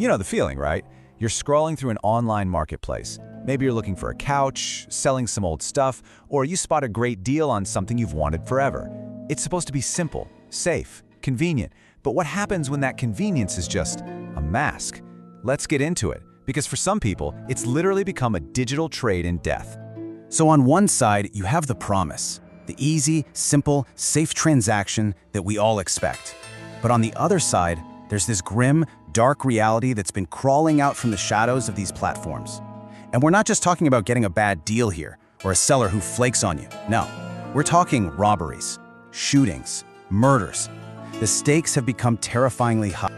You know the feeling, right? You're scrolling through an online marketplace. Maybe you're looking for a couch, selling some old stuff, or you spot a great deal on something you've wanted forever. It's supposed to be simple, safe, convenient, but what happens when that convenience is just a mask? Let's get into it, because for some people, it's literally become a digital trade in death. So on one side, you have the promise, the easy, simple, safe transaction that we all expect. But on the other side, there's this grim, dark reality that's been crawling out from the shadows of these platforms. And we're not just talking about getting a bad deal here, or a seller who flakes on you. No, we're talking robberies, shootings, murders. The stakes have become terrifyingly high.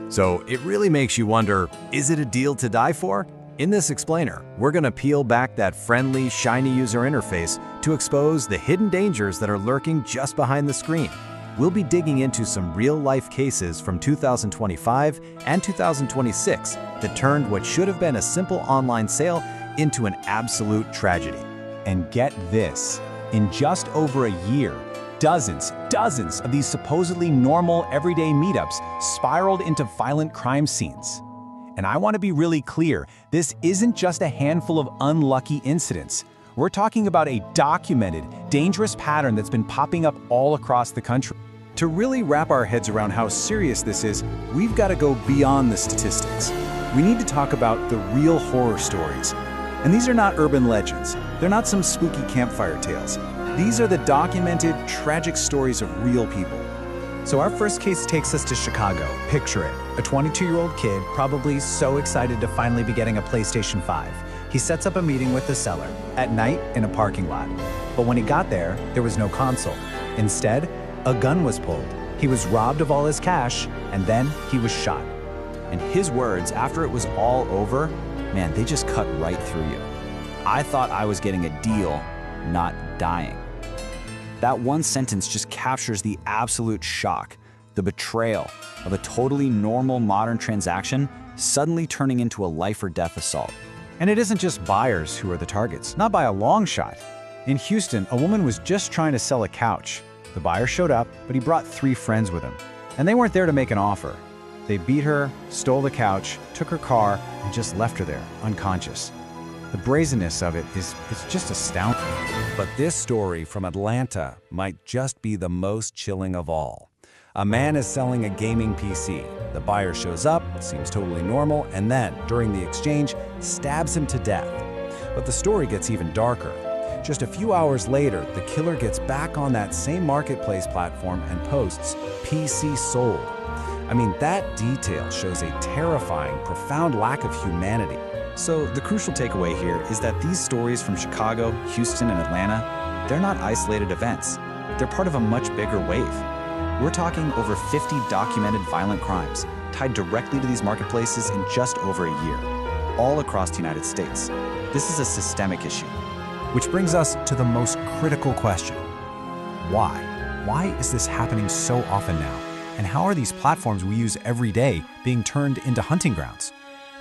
So it really makes you wonder, is it a deal to die for? In this explainer, we're going to peel back that friendly, shiny user interface to expose the hidden dangers that are lurking just behind the screen. We'll be digging into some real-life cases from 2025 and 2026 that turned what should have been a simple online sale into an absolute tragedy. And get this, in just over a year, dozens of these supposedly normal, everyday meetups spiraled into violent crime scenes. And I want to be really clear, this isn't just a handful of unlucky incidents. We're talking about a documented, dangerous pattern that's been popping up all across the country. To really wrap our heads around how serious this is, we've got to go beyond the statistics. We need to talk about the real horror stories. And these are not urban legends. They're not some spooky campfire tales. These are the documented, tragic stories of real people. So our first case takes us to Chicago. Picture it, a 22-year-old kid probably so excited to finally be getting a PlayStation 5. He sets up a meeting with the seller, at night in a parking lot. But when he got there was no console. Instead, a gun was pulled. He was robbed of all his cash, and then he was shot. And his words, after it was all over, man, they just cut right through you. I thought I was getting a deal, not dying. That one sentence just captures the absolute shock, the betrayal of a totally normal modern transaction suddenly turning into a life or death assault. And it isn't just buyers who are the targets, not by a long shot. In Houston, a woman was just trying to sell a couch. The buyer showed up, but he brought 3 friends with him. And they weren't there to make an offer. They beat her, stole the couch, took her car, and just left her there, unconscious. The brazenness of it is just astounding. But this story from Atlanta might just be the most chilling of all. A man is selling a gaming PC. The buyer shows up, seems totally normal, and then, during the exchange, stabs him to death. But the story gets even darker. Just a few hours later, the killer gets back on that same marketplace platform and posts, "PC sold." I mean, that detail shows a terrifying, profound lack of humanity. So the crucial takeaway here is that these stories from Chicago, Houston, and Atlanta, they're not isolated events. They're part of a much bigger wave. We're talking over 50 documented violent crimes tied directly to these marketplaces in just over a year, all across the United States. This is a systemic issue. Which brings us to the most critical question. Why? Why is this happening so often now? And how are these platforms we use every day being turned into hunting grounds?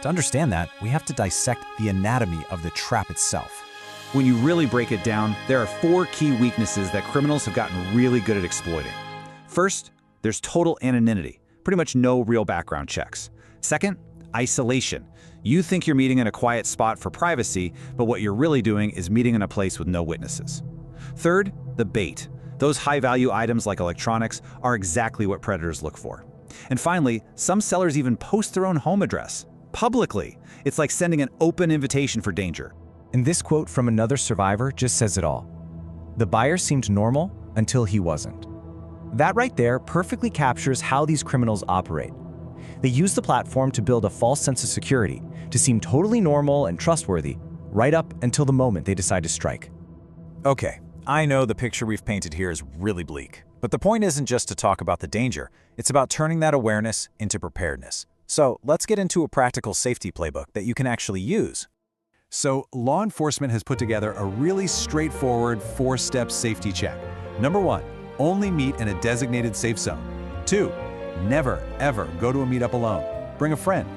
To understand that, we have to dissect the anatomy of the trap itself. When you really break it down, there are 4 key weaknesses that criminals have gotten really good at exploiting. First, there's total anonymity, pretty much no real background checks. Second, isolation. You think you're meeting in a quiet spot for privacy, but what you're really doing is meeting in a place with no witnesses. Third, the bait. Those high-value items like electronics are exactly what predators look for. And finally, some sellers even post their own home address. Publicly. It's like sending an open invitation for danger. And this quote from another survivor just says it all. The buyer seemed normal until he wasn't. That right there perfectly captures how these criminals operate. They use the platform to build a false sense of security, to seem totally normal and trustworthy, right up until the moment they decide to strike. Okay, I know the picture we've painted here is really bleak, but the point isn't just to talk about the danger, it's about turning that awareness into preparedness. So let's get into a practical safety playbook that you can actually use. So law enforcement has put together a really straightforward 4-step safety check. Number 1, only meet in a designated safe zone. 2, never, ever go to a meetup alone. Bring a friend.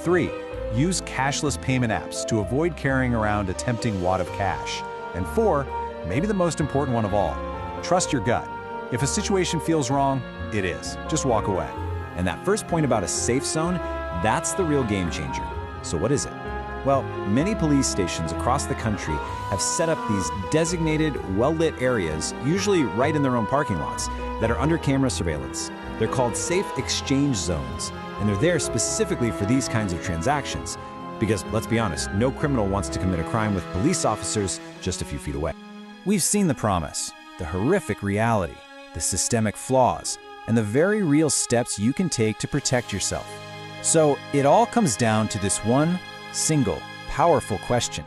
3, use cashless payment apps to avoid carrying around a tempting wad of cash. And 4, maybe the most important one of all, trust your gut. If a situation feels wrong, it is. Just walk away. And that first point about a safe zone, That's the real game changer. So what is it? Well, many police stations across the country have set up these designated, well-lit areas, usually right in their own parking lots, that are under camera surveillance. They're called safe exchange zones, and they're there specifically for these kinds of transactions. Because, let's be honest, no criminal wants to commit a crime with police officers just a few feet away. We've seen the promise, the horrific reality, the systemic flaws, and the very real steps you can take to protect yourself. So it all comes down to this one single, powerful question.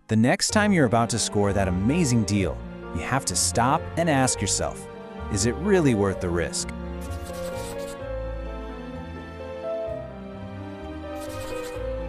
The next time you're about to score that amazing deal, you have to stop and ask yourself, is it really worth the risk?